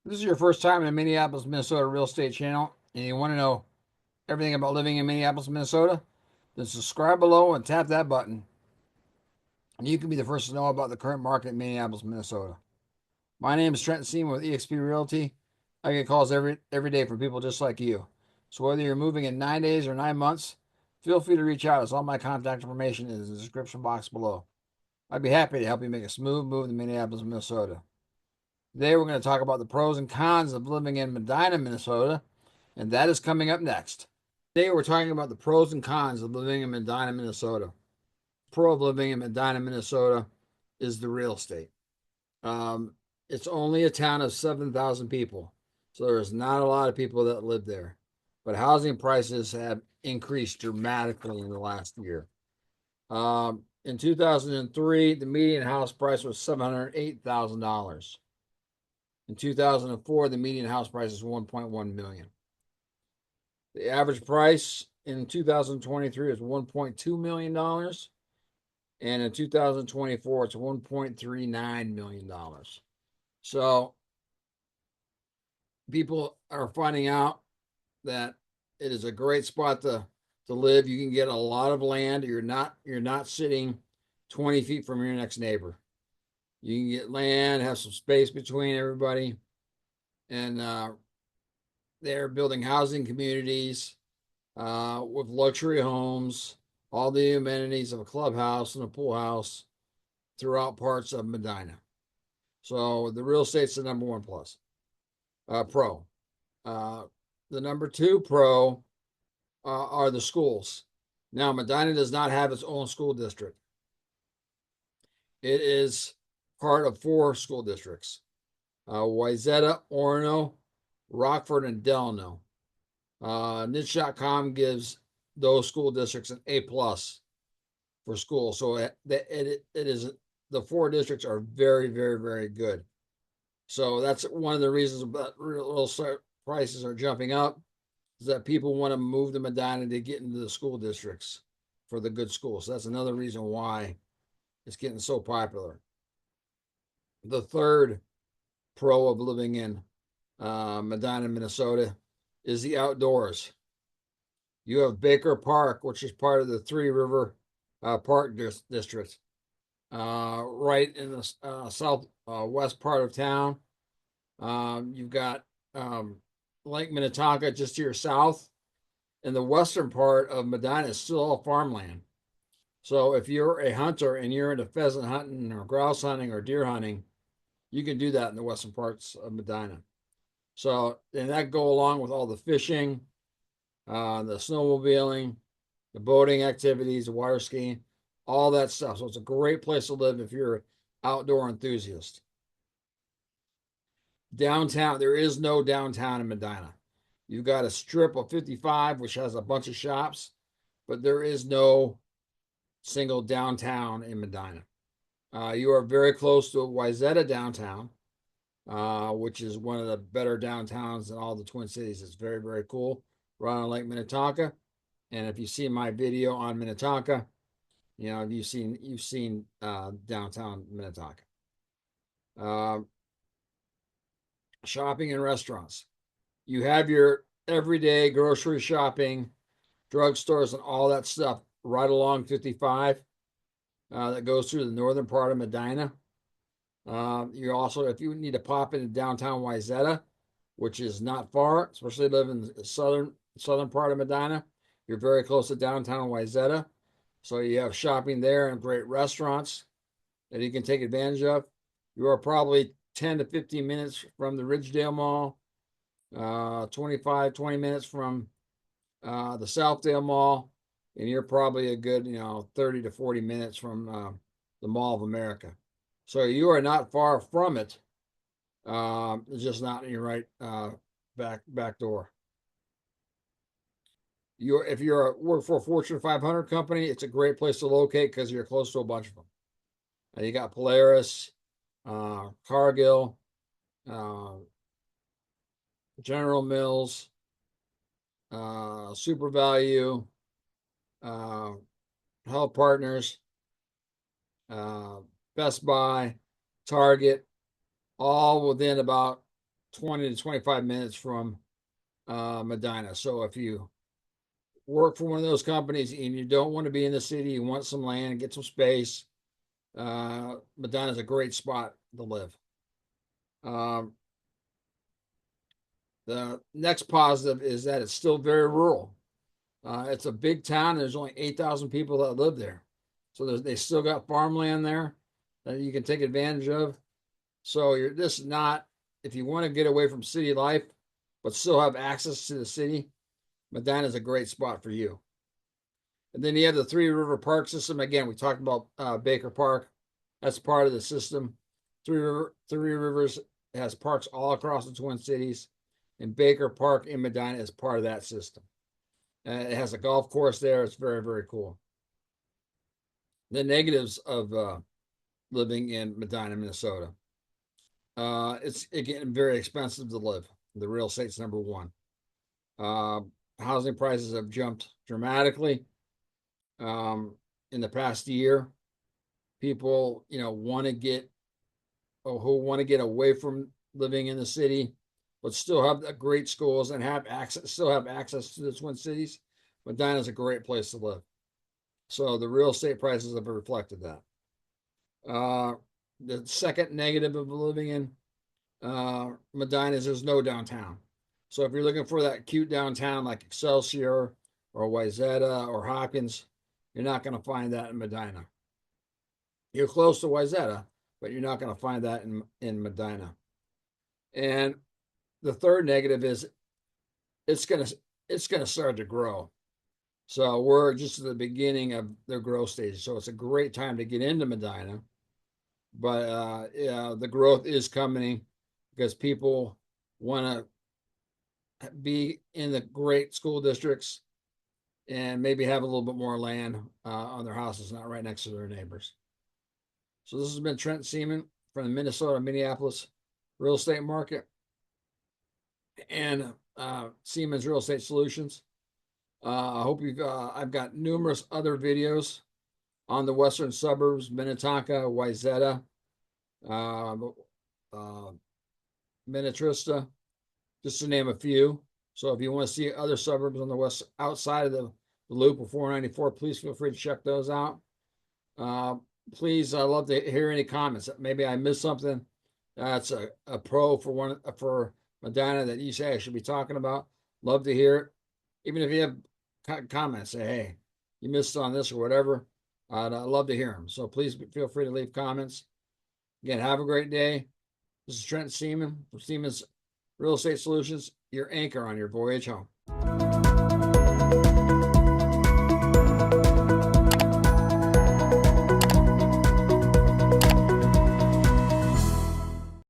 This is your first time in the Minneapolis, Minnesota real estate channel, and you want to know everything about living in Minneapolis, Minnesota, then subscribe below and tap that button, and you can be the first to know about the current market in Minneapolis, Minnesota. My name is Trent Seaman with eXp Realty. I get calls every day from people just like you. So whether you're moving in 9 days or 9 months, feel free to reach out, as all my contact information is in the description box below. I'd be happy to help you make a smooth move to Minneapolis, Minnesota. Today we're going to talk about the pros and cons of living in Medina, Minnesota, and that is coming up next. Today we're talking about the pros and cons of living in Medina, Minnesota. Pro of living in Medina, Minnesota is the real estate. It's only a town of 7,000 people, so there's not a lot of people that live there. But housing prices have increased dramatically in the last year. In 2003, the median house price was $708,000. In 2004, the median house price is 1.1 million. The average price in 2023 is $1.2 million, and in 2024 it's $1.39 million. So people are finding out that it is a great spot to live. You can get a lot of land. You're not sitting 20 feet from your next neighbor. You can get land, have some space between everybody, and they're building housing communities with luxury homes, all the amenities of a clubhouse and a pool house throughout parts of Medina. So the real estate's the number one pro. The number two pro are the schools. Now, Medina does not have its own school district. It is part of 4 school districts: Wayzata, Orono, Rockford, and Delano. Niche.com gives those school districts an A plus for school. So it is, the 4 districts are very, very, very good. So that's one of the reasons that real estate prices are jumping up, is that people want to move to Medina to get into the school districts for the good schools. So that's another reason why it's getting so popular. The third pro of living in Medina, Minnesota, is the outdoors. You have Baker Park, which is part of the Three River Park District, right in the southwest part of town. You've got Lake Minnetonka just to your south, and the western part of Medina is still all farmland. So if you're a hunter and you're into pheasant hunting or grouse hunting or deer hunting, you can do that in the western parts of Medina. So, and that go along with all the fishing, the snowmobiling, the boating activities, the water skiing, all that stuff. So it's a great place to live if you're an outdoor enthusiast. Downtown, there is no downtown in Medina. You've got a strip of 55, which has a bunch of shops, but there is no single downtown in Medina. You are very close to Wayzata downtown, which is one of the better downtowns in all the Twin Cities. It's very, very cool, right on Lake Minnetonka. And if you see my video on Minnetonka, you know, you've seen downtown Minnetonka. Shopping and restaurants. You have your everyday grocery shopping, drugstores, and all that stuff right along 55 that goes through the northern part of Medina. You also, if you need to pop into downtown Wayzata, which is not far, especially living in the southern part of Medina, you're very close to downtown Wayzata. So you have shopping there and great restaurants that you can take advantage of. You are probably 10 to 15 minutes from the Ridgedale Mall, 20 minutes from the Southdale Mall, and you're probably a good, 30 to 40 minutes from the Mall of America. So you are not far from it. It's just not in your right back door. If you're work for a Fortune 500 company, it's a great place to locate because you're close to a bunch of them. You got Polaris, Cargill, General Mills, Super Value, Health Partners, Best Buy, Target, all within about 20 to 25 minutes from Medina. So if you work for one of those companies and you don't want to be in the city, you want some land, get some space, Medina is a great spot to live. Um, the next positive is that it's still very rural. It's a big town. There's only 8,000 people that live there. So they still got farmland there that you can take advantage of. So you're just not, if you want to get away from city life, but still have access to the city, Medina is a great spot for you. And then you have the Three River Park system. Again, we talked about Baker Park. That's part of the system. Three Rivers has parks all across the Twin Cities, and Baker Park in Medina is part of that system. It has a golf course there. It's very, very cool. The negatives of living in Medina, Minnesota. It's again very expensive to live. The real estate's number one. Uh, Housing prices have jumped dramatically in the past year. People, want to get who want to get away from living in the city, but still have great schools and still have access to the Twin Cities. Medina is a great place to live. So the real estate prices have reflected that. The second negative of living in Medina is there's no downtown. So if you're looking for that cute downtown like Excelsior or Wayzata or Hopkins, you're not going to find that in Medina. You're close to Wayzata, but you're not going to find that in Medina. And the third negative is it's gonna start to grow. So we're just at the beginning of their growth stage. So it's a great time to get into Medina. But yeah, the growth is coming because people want to be in the great school districts and maybe have a little bit more land on their houses, not right next to their neighbors. So this has been Trent Seaman from the Minnesota Minneapolis real estate market and Seaman's Real Estate Solutions. I hope I've got numerous other videos on the western suburbs, Minnetonka, Wayzata, uh, Minnetrista, just to name a few. So if you want to see other suburbs on the west outside of the loop of 494, please feel free to check those out. Please, I love to hear any comments. Maybe I missed something. That's a pro for Medina that you say I should be talking about. Love to hear it. Even if you have comments, say, hey, you missed on this or whatever. I'd love to hear them. So please feel free to leave comments. Again, have a great day. This is Trent Seaman from Seaman's Real Estate Solutions, your anchor on your voyage home.